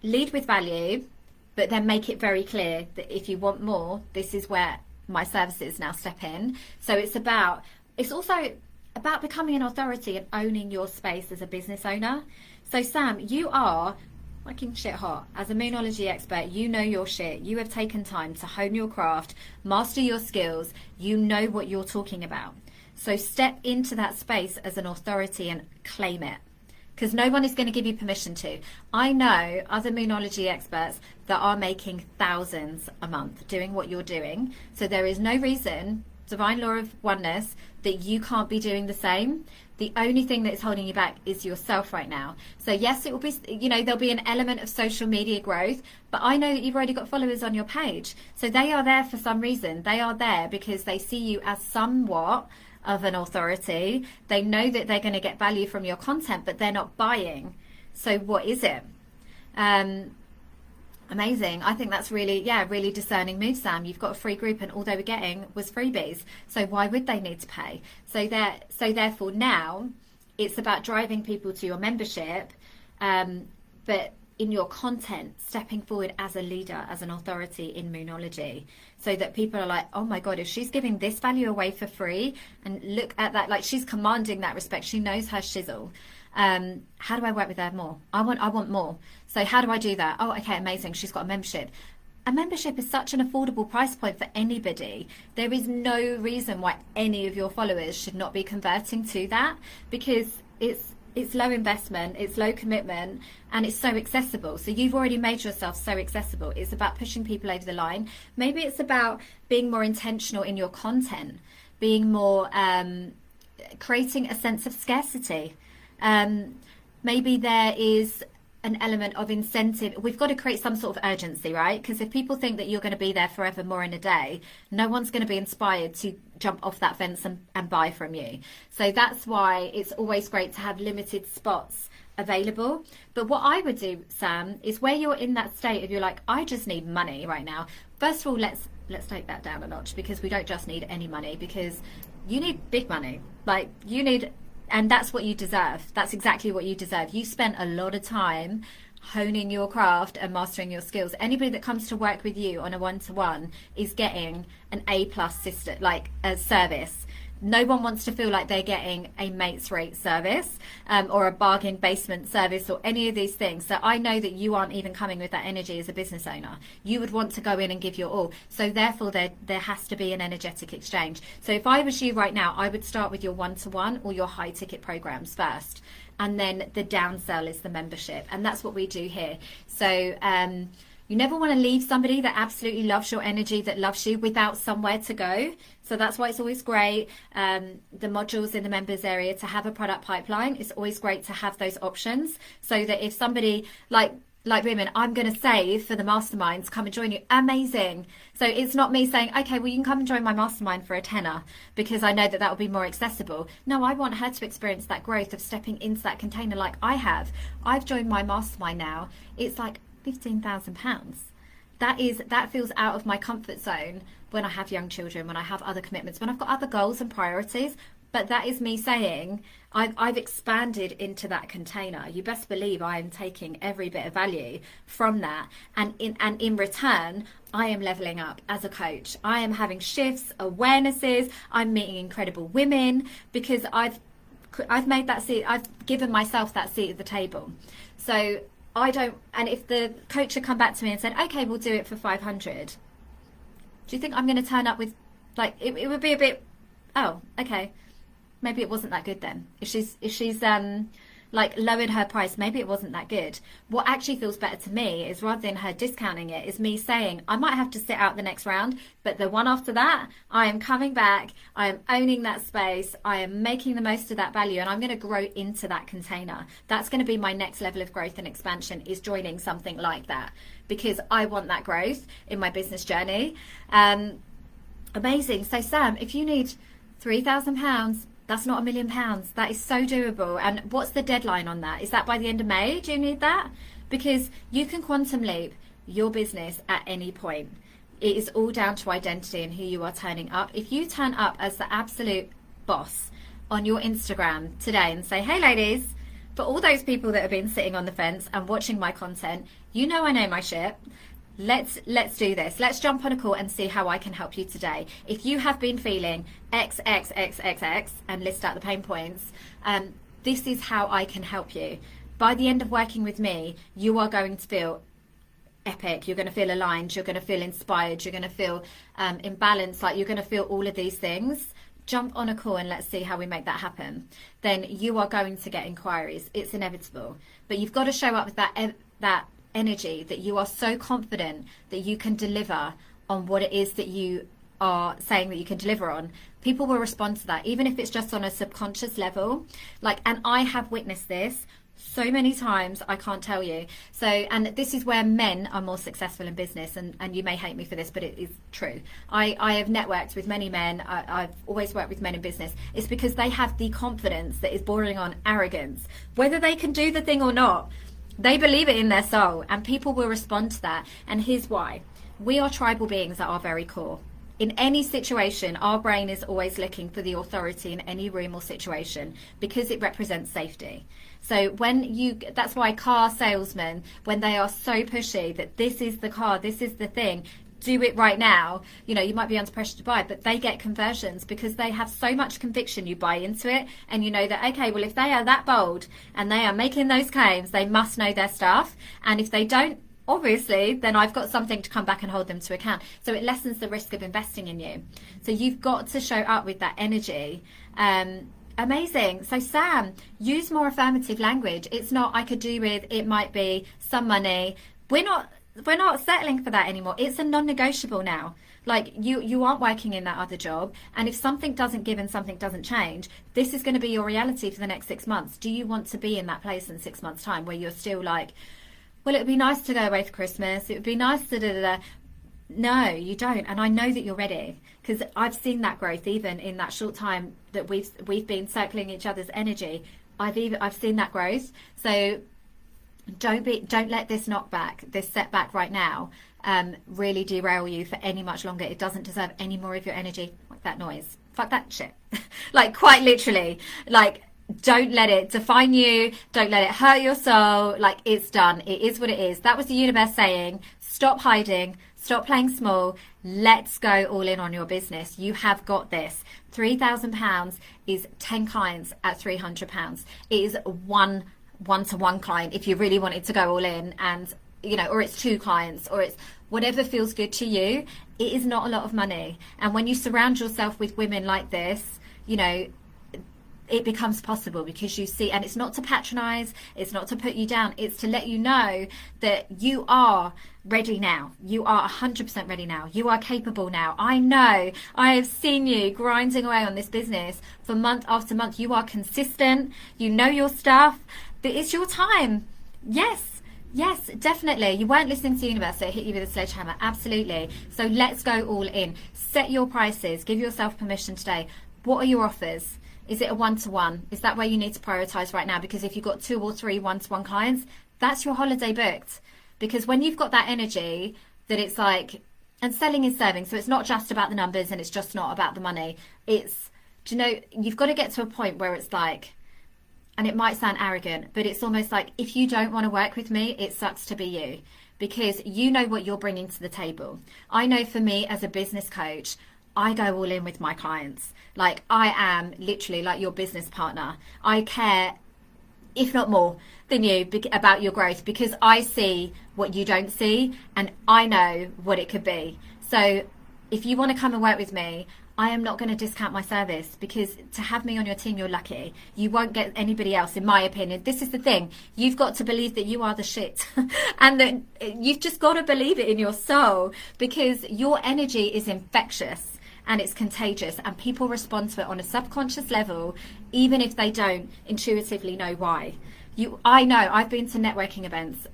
lead with value, but then make it very clear that if you want more, this is where my services now step in. So it's also about becoming an authority and owning your space as a business owner. So Sam, you are fucking shit hot. As a moonology expert, you know your shit. You have taken time to hone your craft, master your skills. You know what you're talking about. So step into that space as an authority and claim it, because no one is going to give you permission to. I know other moonology experts that are making thousands a month doing what you're doing. So there is no reason, divine law of oneness, that you can't be doing the same. The only thing that is holding you back is yourself right now. So yes, it will be, there'll be an element of social media growth, but I know that you've already got followers on your page. So they are there for some reason. They are there because they see you as somewhat of an authority. They know that they're going to get value from your content, but they're not buying. So what is it? Amazing. I think that's really discerning move, Sam. You've got a free group and all they were getting was freebies. So why would they need to pay? So therefore now it's about driving people to your membership, but in your content, stepping forward as a leader, as an authority in moonology, so that people are like, oh my God, if she's giving this value away for free, and look at that, like she's commanding that respect, she knows her shizzle. How do I work with her more? I want more. So how do I do that? Oh, okay, amazing. She's got a membership. A membership is such an affordable price point for anybody. There is no reason why any of your followers should not be converting to that, because it's low investment, it's low commitment, and it's so accessible. So you've already made yourself so accessible. It's about pushing people over the line. Maybe it's about being more intentional in your content, being more, creating a sense of scarcity. Maybe there is an element of incentive. We've got to create some sort of urgency, right? Because if people think that you're going to be there forever more in a day, no one's going to be inspired to jump off that fence and buy from you. So that's why it's always great to have limited spots available. But what I would do, Sam, is where you're in that state of you're like, I just need money right now. First of all, let's take that down a notch, because we don't just need any money, because you need big money. Like you need. And that's what you deserve. That's exactly what you deserve. You spent a lot of time honing your craft and mastering your skills. Anybody that comes to work with you on a one-to-one is getting an A+ system, like a service. No one wants to feel like they're getting a mate's rate service, or a bargain basement service, or any of these things. So I know that you aren't even coming with that energy as a business owner. You would want to go in and give your all. So therefore there has to be an energetic exchange. So if I was you right now, I would start with your one-to-one or your high ticket programs first. And then the downsell is the membership. And that's what we do here. So you never want to leave somebody that absolutely loves your energy, that loves you, without somewhere to go. So that's why it's always great, the modules in the members area, to have a product pipeline. It's always great to have those options, so that if somebody like women, I'm going to save for the masterminds, come and join you. Amazing. So it's not me saying, okay, well, you can come and join my mastermind for a tenner because I know that will be more accessible. No, I want her to experience that growth of stepping into that container like I have. I've joined my mastermind now. It's like £15,000. That feels out of my comfort zone when I have young children, when I have other commitments, when I've got other goals and priorities. But that is me saying I've expanded into that container. You best believe I am taking every bit of value from that, and in return, I am leveling up as a coach. I am having shifts, awarenesses. I'm meeting incredible women because I've made that seat. I've given myself that seat at the table. So I don't. And if the coach had come back to me and said, "Okay, we'll do it for 500," do you think I'm going to turn up with, like, it would be a bit, oh, okay, maybe it wasn't that good then. If she's like lowered her price, maybe it wasn't that good. What actually feels better to me is, rather than her discounting it, is me saying, I might have to sit out the next round, but the one after that, I am coming back, I am owning that space, I am making the most of that value, and I'm going to grow into that container. That's going to be my next level of growth and expansion, is joining something like that, because I want that growth in my business journey. Amazing. So Sam, if you need £3,000, that's not £1 million. That is so doable. And what's the deadline on that? Is that by the end of May? Do you need that? Because you can quantum leap your business at any point. It is all down to identity and who you are turning up. If you turn up as the absolute boss on your Instagram today and say, hey ladies, for all those people that have been sitting on the fence and watching my content, you know I know my shit. Let's do this. Let's jump on a call and see how I can help you today. If you have been feeling X, and list out the pain points, this is how I can help you. By the end of working with me, you are going to feel epic. You're going to feel aligned. You're going to feel inspired. You're going to feel in balance. Like, you're going to feel all of these things. Jump on a call and let's see how we make that happen. Then you are going to get inquiries. It's inevitable. But you've got to show up with that energy, that you are so confident that you can deliver on what it is that you are saying that you can deliver on. People will respond to that, even if it's just on a subconscious level. Like, and I have witnessed this so many times, I can't tell you. So, and this is where men are more successful in business, and you may hate me for this, but it is true. I have networked with many men. I've always worked with men in business. It's because they have the confidence that is bordering on arrogance, whether they can do the thing or not. They believe it in their soul, and people will respond to that. And here's why. We are tribal beings at our very core. In any situation, our brain is always looking for the authority in any room or situation, because it represents safety. So that's why car salesmen, when they are so pushy that this is the car, this is the thing, do it right now, you might be under pressure to buy, but they get conversions because they have so much conviction. You buy into it and you know that, okay, well, if they are that bold and they are making those claims, they must know their stuff. And if they don't, obviously, then I've got something to come back and hold them to account. So it lessens the risk of investing in you. So you've got to show up with that energy. Amazing. So Sam, use more affirmative language. It's not I could do with, it might be some money. We're not settling for that anymore. It's a non-negotiable now. Like, you aren't working in that other job, and if something doesn't give and something doesn't change, this is going to be your reality for the next 6 months. Do you want to be in that place in 6 months' time where you're still like, well, it would be nice to go away for Christmas, it would be nice to da. No, you don't. And I know that you're ready, because I've seen that growth even in that short time that we've been circling each other's energy. I've seen that growth. So don't let this knockback, this setback right now, really derail you for any much longer. It doesn't deserve any more of your energy. Like that noise. Fuck that shit. Like, quite literally. Like, don't let it define you. Don't let it hurt your soul. Like, it's done. It is what it is. That was the universe saying, stop hiding. Stop playing small. Let's go all in on your business. You have got this. £3,000 is 10 clients at £300. It is one-to-one client if you really wanted to go all in, and or it's 2 clients, or it's whatever feels good to you. It is not a lot of money, and when you surround yourself with women like this, it becomes possible, because you see, and it's not to patronize, it's not to put you down, it's to let you know that you are ready now. You are 100% ready now. You are capable now. I know. I have seen you grinding away on this business for month after month. You are consistent. You know your stuff. It's your time. Yes, definitely. You weren't listening to the universe, so it hit you with a sledgehammer. Absolutely. So let's go all in. Set your prices. Give yourself permission today. What are your offers? Is it a one-to-one? Is that where you need to prioritize right now? Because if you've got 2 or 3 one-to-one clients, that's your holiday booked. Because when you've got that energy that it's like, and selling is serving, so it's not just about the numbers and it's just not about the money. It's, you've got to get to a point where it's like, and it might sound arrogant, but it's almost like, if you don't want to work with me, it sucks to be you, because you know what you're bringing to the table. I know for me as a business coach, I go all in with my clients. Like, I am literally like your business partner. I care, if not more than you, about your growth, because I see what you don't see and I know what it could be. So if you want to come and work with me, I am not going to discount my service, because to have me on your team, you're lucky. You won't get anybody else, in my opinion. This is the thing. You've got to believe that you are the shit. And that you've just got to believe it in your soul, because your energy is infectious and it's contagious, and people respond to it on a subconscious level, even if they don't intuitively know why. I know I've been to networking events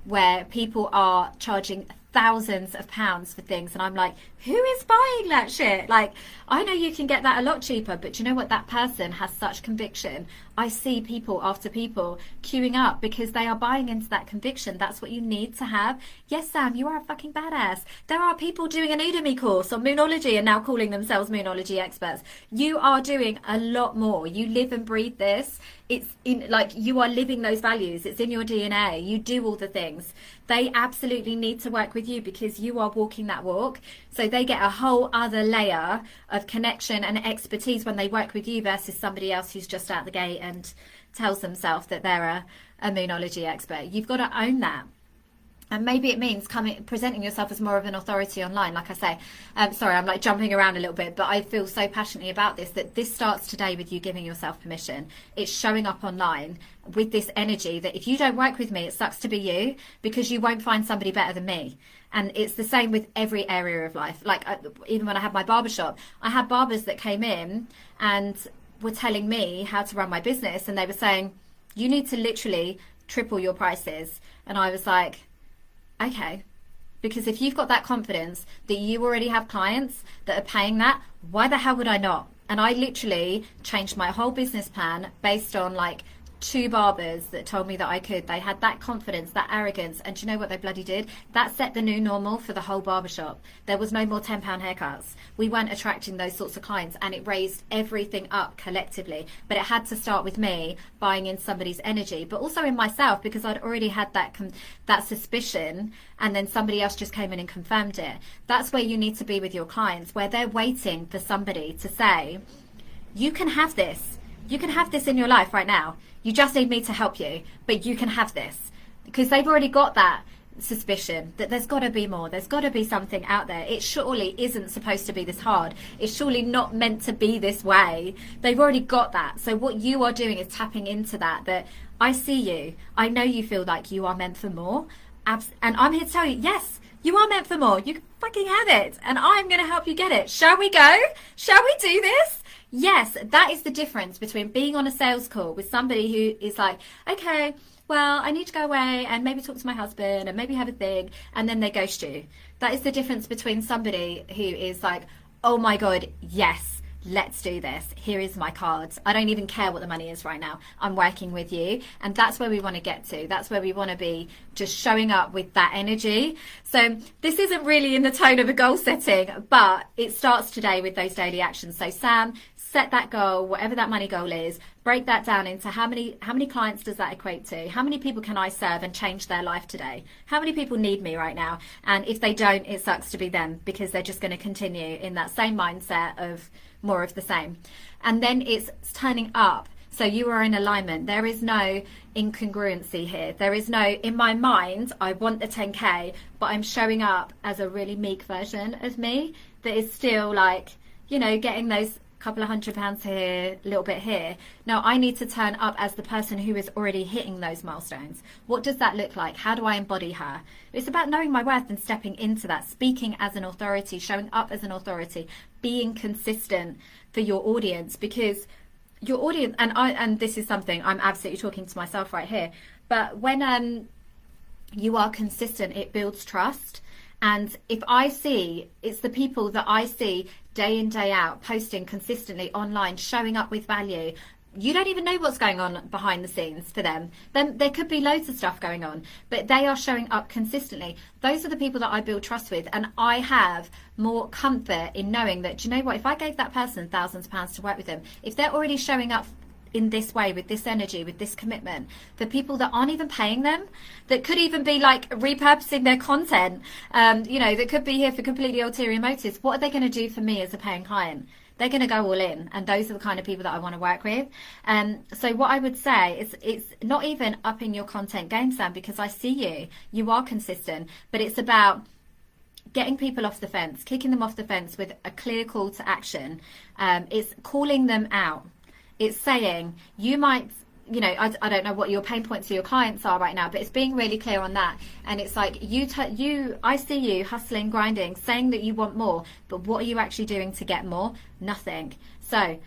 where people are charging thousands of pounds for things, and I'm like, who is buying that shit? Like, I know you can get that a lot cheaper, but do you know what? That person has such conviction. I see people after people queuing up because they are buying into that conviction. That's what you need to have. Yes, Sam, you are a fucking badass. There are people doing an Udemy course on moonology and now calling themselves moonology experts. You are doing a lot more. You live and breathe this. It's in, like, you are living those values. It's in your DNA. You do all the things. They absolutely need to work with you because you are walking that walk. So they get a whole other layer of connection and expertise when they work with you versus somebody else who's just out the gate and tells themselves that they're a moonology expert. You've got to own that. And maybe it means presenting yourself as more of an authority online. Like I say, sorry, I'm like jumping around a little bit, but I feel so passionately about this, that this starts today with you giving yourself permission. It's showing up online with this energy that if you don't work with me, it sucks to be you, because you won't find somebody better than me. And it's the same with every area of life. Like even when I had my barbershop, I had barbers that came in and were telling me how to run my business. And they were saying, you need to literally triple your prices. And I was like, okay, because if you've got that confidence that you already have clients that are paying that, why the hell would I not? And I literally changed my whole business plan based on like 2 barbers that told me that I could. They had that confidence, that arrogance, and do you know what they bloody did? That set the new normal for the whole barbershop. There was no more £10 haircuts. We weren't attracting those sorts of clients, and it raised everything up collectively. But it had to start with me buying in somebody's energy, but also in myself, because I'd already had that suspicion, and then somebody else just came in and confirmed it. That's where you need to be with your clients, where they're waiting for somebody to say, you can have this. You can have this in your life right now. You just need me to help you, but you can have this, because they've already got that suspicion that there's got to be more. There's got to be something out there. It surely isn't supposed to be this hard. It's surely not meant to be this way. They've already got that. So what you are doing is tapping into that I see you. I know you feel like you are meant for more. And I'm here to tell you, yes, you are meant for more. You can fucking have it. And I'm going to help you get it. Shall we go? Shall we do this? Yes, that is the difference between being on a sales call with somebody who is like, okay, well, I need to go away and maybe talk to my husband and maybe have a thing, and then they ghost you. That is the difference between somebody who is like, oh my God, yes, let's do this. Here is my cards. I don't even care what the money is right now. I'm working with you. And that's where we want to get to. That's where we want to be, just showing up with that energy. So this isn't really in the tone of a goal setting, but it starts today with those daily actions. So Sam, set that goal, whatever that money goal is, break that down into how many clients does that equate to? How many people can I serve and change their life today? How many people need me right now? And if they don't, it sucks to be them, because they're just going to continue in that same mindset of more of the same. And then it's turning up. So you are in alignment. There is no incongruency here. There is no, in my mind, I want the 10K, but I'm showing up as a really meek version of me that is still like, you know, getting those couple of £100 here, a little bit here. No, I need to turn up as the person who is already hitting those milestones. What does that look like? How do I embody her? It's about knowing my worth and stepping into that, speaking as an authority, showing up as an authority, being consistent for your audience, because your audience, and this is something I'm absolutely talking to myself right here, but when you are consistent, it builds trust. And if I see, it's the people that I see day in, day out, posting consistently online, showing up with value. You don't even know what's going on behind the scenes for them. Then there could be loads of stuff going on, but they are showing up consistently. Those are the people that I build trust with, and I have more comfort in knowing that, do you know what, if I gave that person thousands of pounds to work with them, if they're already showing up in this way, with this energy, with this commitment, for people that aren't even paying them, that could even be like repurposing their content, you know, that could be here for completely ulterior motives, what are they going to do for me as a paying client? They're going to go all in, and those are the kind of people that I want to work with. So what I would say is, it's not even upping your content game, Sam, because I see you are consistent, but it's about getting people off the fence, kicking them off the fence with a clear call to action. It's calling them out. It's saying, you might, I don't know what your pain points for your clients are right now, but it's being really clear on that. And it's like, I see you hustling, grinding, saying that you want more, but what are you actually doing to get more? Nothing. So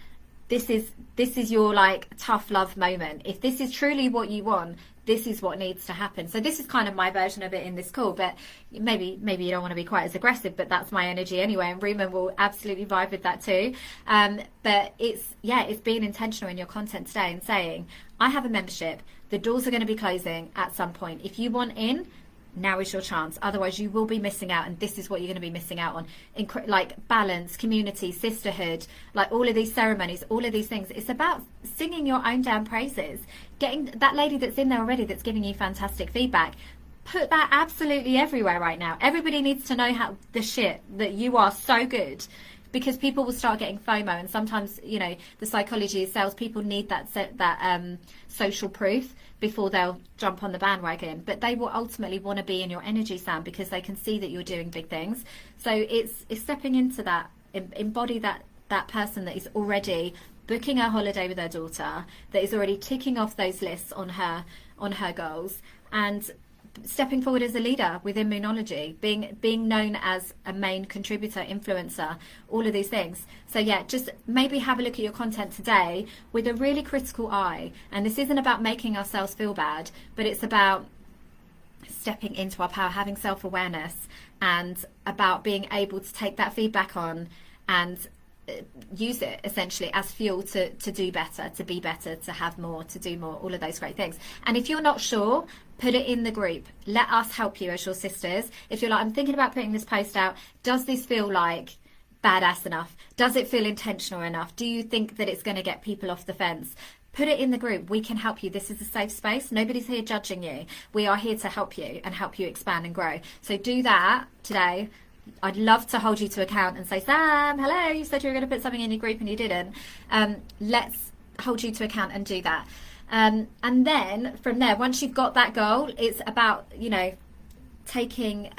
this is your like tough love moment. If this is truly what you want, this is what needs to happen. So this is kind of my version of it in this call, but maybe you don't want to be quite as aggressive, but that's my energy anyway, and Rima will absolutely vibe with that too. But it's being intentional in your content today and saying, I have a membership, the doors are going to be closing at some point. If you want in, now is your chance. Otherwise you will be missing out, and this is what you're going to be missing out on. Like balance, community, sisterhood, like all of these ceremonies, all of these things. It's about singing your own damn praises, getting that lady that's in there already that's giving you fantastic feedback. Put that absolutely everywhere right now. Everybody needs to know how the shit that you are so good, because people will start getting FOMO, and sometimes the psychology of sales, people need that social proof before they'll jump on the bandwagon, but they will ultimately want to be in your energy, Sam, because they can see that you're doing big things. So it's stepping into that, embody that person that is already booking a holiday with her daughter, that is already ticking off those lists on her goals, and stepping forward as a leader within Moonology, being known as a main contributor, influencer, all of these things. So yeah, just maybe have a look at your content today with a really critical eye. And this isn't about making ourselves feel bad, but it's about stepping into our power, having self-awareness, and about being able to take that feedback on and use it essentially as fuel to do better, to be better, to have more, to do more, all of those great things. And if you're not sure, put it in the group. Let us help you as your sisters. If you're like, I'm thinking about putting this post out, does this feel like badass enough? Does it feel intentional enough? Do you think that it's going to get people off the fence? Put it in the group. We can help you. This is a safe space. Nobody's here judging you. We are here to help you and help you expand and grow. So do that today. I'd love to hold you to account and say, Sam, hello, you said you were going to put something in your group and you didn't. Let's hold you to account and do that. And then from there, once you've got that goal, it's about, taking,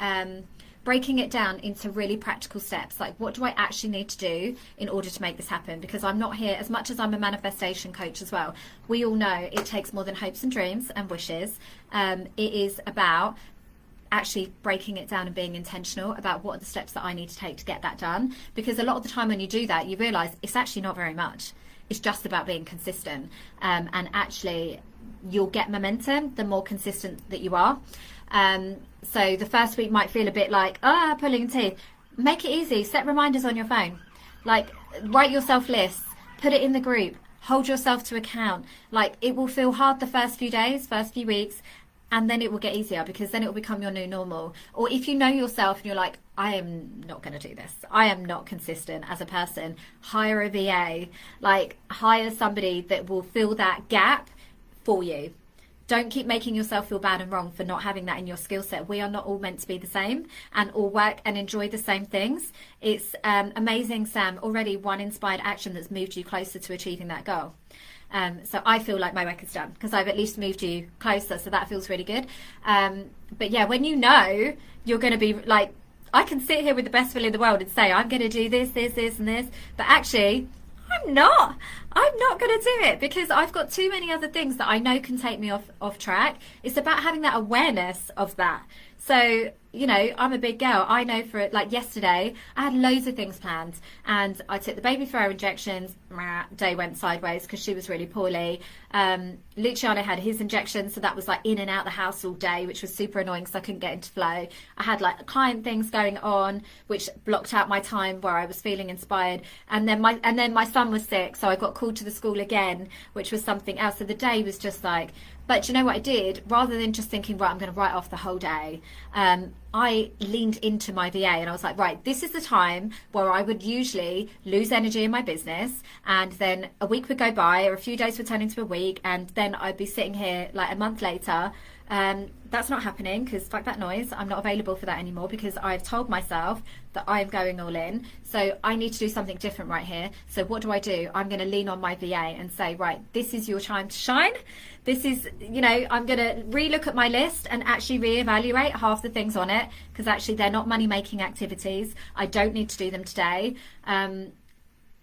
breaking it down into really practical steps. Like, what do I actually need to do in order to make this happen? Because I'm not here, as much as I'm a manifestation coach as well, we all know it takes more than hopes and dreams and wishes. It is about actually breaking it down and being intentional about what are the steps that I need to take to get that done. Because a lot of the time when you do that, you realize it's actually not very much. It's just about being consistent, and actually you'll get momentum the more consistent that you are. So the first week might feel a bit like pulling teeth. Make it easy. Set reminders on your phone. Like, write yourself lists, put it in the group, hold yourself to account. Like, it will feel hard the first few days, first few weeks, and then it will get easier, because then it will become your new normal. Or if you know yourself and you're like, I am not going to do this, I am not consistent as a person, hire a VA. Like, hire somebody that will fill that gap for you. Don't keep making yourself feel bad and wrong for not having that in your skill set. We are not all meant to be the same and all work and enjoy the same things. It's amazing, Sam, already one inspired action that's moved you closer to achieving that goal. So I feel like my work is done because I've at least moved you closer, so that feels really good. But yeah, when you know you're going to be like, I can sit here with the best will in the world and say I'm going to do this, and this, but actually I'm not going to do it because I've got too many other things that I know can take me off track. It's about having that awareness of that. So, I'm a big girl. I know for it, like yesterday, I had loads of things planned and I took the baby for her injections. Day went sideways because she was really poorly. Luciano had his injections, so that was like in and out the house all day, which was super annoying because I couldn't get into flow. I had like client things going on, which blocked out my time where I was feeling inspired. And then my son was sick, so I got called to the school again, which was something else. So the day was just like, but you know what I did? Rather than just thinking, right, I'm going to write off the whole day, I leaned into my VA and I was like, right, this is the time where I would usually lose energy in my business, and then a week would go by or a few days would turn into a week, and then I'd be sitting here like a month later That's not happening, because fuck that noise. I'm not available for that anymore, because I've told myself that I'm going all in. So I need to do something different right here. So what do? I'm going to lean on my VA and say, right, this is your time to shine. This is, I'm going to relook at my list and actually reevaluate half the things on it, because actually they're not money making activities. I don't need to do them today.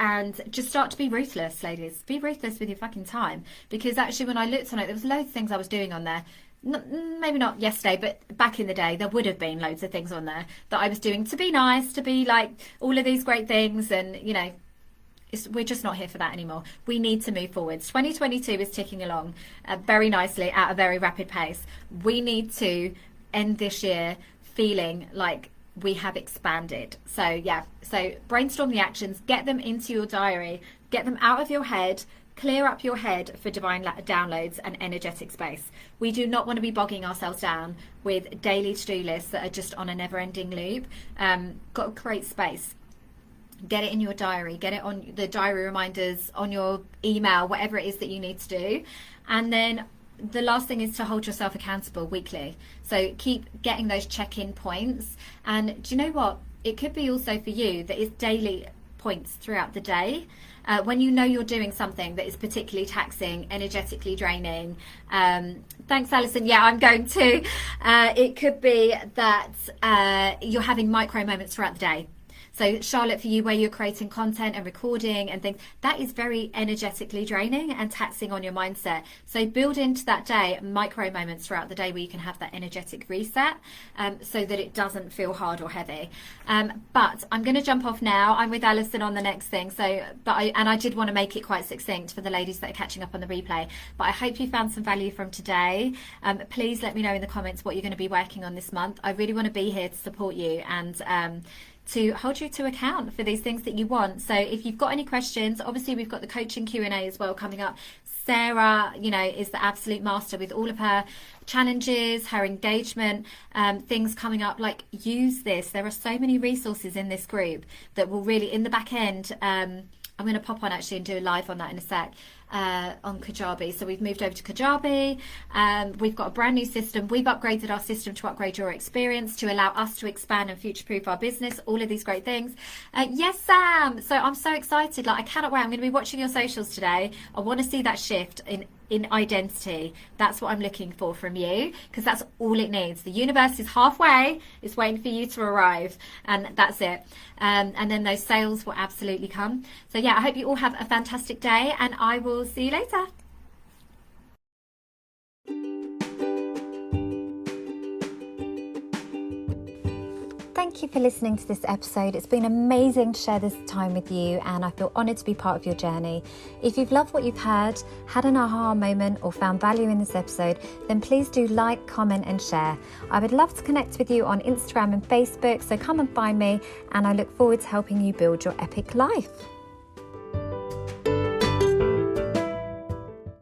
And just start to be ruthless, ladies. Be ruthless with your fucking time. Because actually when I looked on it, there was loads of things I was doing on there. Maybe not yesterday, but back in the day, there would have been loads of things on there that I was doing to be nice, to be like all of these great things. And, we're just not here for that anymore. We need to move forwards. 2022 is ticking along very nicely at a very rapid pace. We need to end this year feeling like we have expanded. So brainstorm the actions, get them into your diary, get them out of your head, clear up your head for divine downloads and energetic space. We do not want to be bogging ourselves down with daily to-do lists that are just on a never-ending loop. Got to create space. Get it in your diary, get it on the diary reminders, on your email, whatever it is that you need to do. And then the last thing is to hold yourself accountable weekly. So keep getting those check-in points. And do you know what? It could be also for you that it's daily points throughout the day. When you know you're doing something that is particularly taxing, energetically draining. Thanks, Alison. Yeah, I'm going to. It could be that you're having micro moments throughout the day. So Charlotte, for you, where you're creating content and recording and things, that is very energetically draining and taxing on your mindset. So build into that day micro moments throughout the day where you can have that energetic reset, so that it doesn't feel hard or heavy. But I'm going to jump off now. I'm with Alison on the next thing. I did want to make it quite succinct for the ladies that are catching up on the replay. But I hope you found some value from today. Please let me know in the comments what you're going to be working on this month. I really want to be here to support you and to hold you to account for these things that you want. So if you've got any questions, obviously we've got the coaching Q&A as well coming up. Sarah, is the absolute master with all of her challenges, her engagement, things coming up. Like, use this. There are so many resources in this group that will really, in the back end, I'm going to pop on actually and do a live on that in a sec. On Kajabi. So we've moved over to Kajabi. We've got a brand new system. We've upgraded our system to upgrade your experience, to allow us to expand and future-proof our business, all of these great things. Yes, Sam. So I'm so excited. Like, I cannot wait. I'm going to be watching your socials today. I want to see that shift in identity. That's what I'm looking for from you, because that's all it needs. The universe is halfway. It's waiting for you to arrive, and that's it. And then those sales will absolutely come. So yeah, I hope you all have a fantastic day, and I will see you later. Thank you for listening to this episode. It's been amazing to share this time with you, and I feel honoured to be part of your journey. If you've loved what you've heard, had an aha moment, or found value in this episode, then please do like, comment and share. I would love to connect with you on Instagram and Facebook, so come and find me, and I look forward to helping you build your epic life.